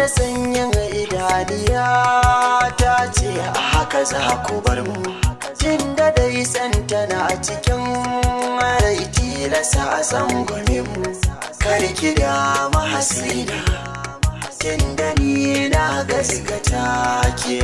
Hasina sanyin idaniya ta ce a haka za ku bar mu, jin da dai santa na cikin rai tilasa a tsangwame mu. Kar ki damu Hasina, tun da ni na gaskata ke.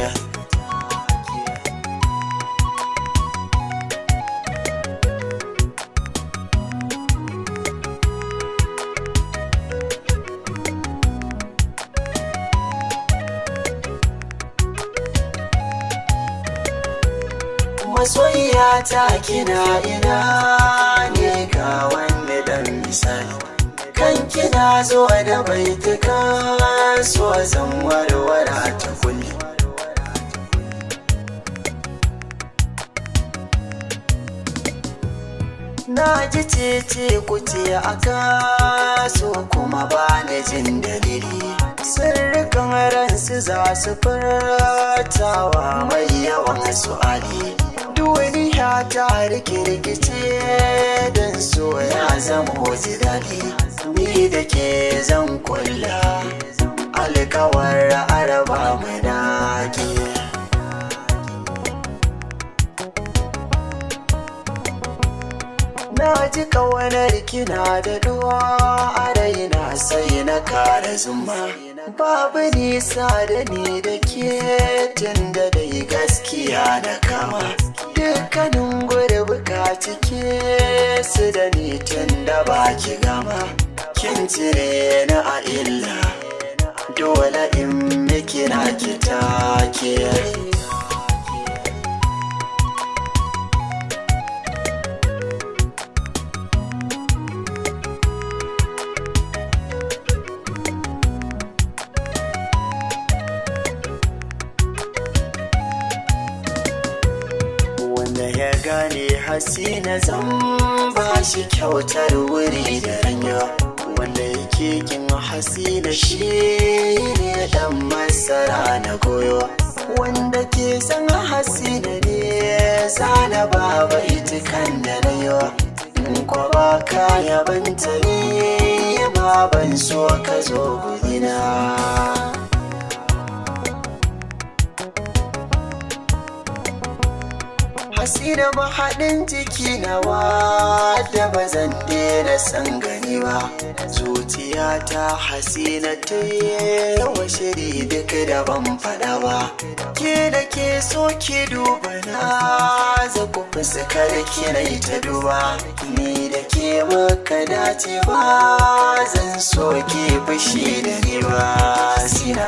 Masoyiya ta kina ina ne ga wani dan misali, kan kina zo da baituka so zan warwara ta kulli. Na ji cece kuce aka so kuma ba na jin dalili, sirrikan ransu za su furtawa mai yawan su'ali. Duniya ta rikirkice don so ya zama jidali, ni da ke zan kulla alkawar araba manaki. Na ji kawanar kina da duwa a raina sai na kara zuma, babu nisa da ni da ke tun da dai gaskiya na kama. Dukkanin gurbuka cike su da ni tun da baki gama, kin cire na a illa dole in miki na ki take. Ya gane Hasina zan ba shi kyautar wuri da ranya, wanda yake kin Hasina shi ne dan masara na goyo, wanda ke san Hasina ne zana ba baitukan da na yawa. In ko ba ka yabanta ne ma ban so ka zo gudina. Hasina mahaɗin jiki nawa da ba zan daina san gani ba, zuciyata Hasina ta yawa shiri duk da ban faɗa ba. Ke da ke so ki duba na zaku fuskar ki na ta duba, ni da ke maka dace ba zan so ki fushi da ni ba. Hasina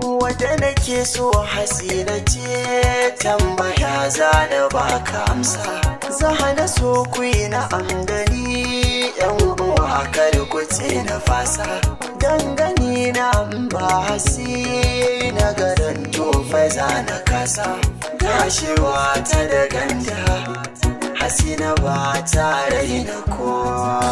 wadda nake so Hasina ce tambaya za da baka amsa, za na so ku yi na amdani yan uwa kar ku ce na fasa. Dangane na ba Hasina garin tofa za na kasa, gashewa ta da ganda Hasina ba ta raina kowa.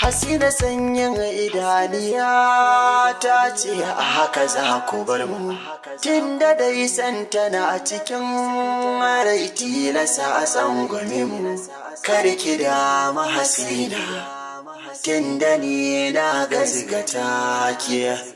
Hasina sanyin idaniya ta ce a haka za ku bar mu, tun da dai santa na cikin rai tilasa a tsangwame mu. Kar ki damu Hasina, tun da ni na gaskata ke.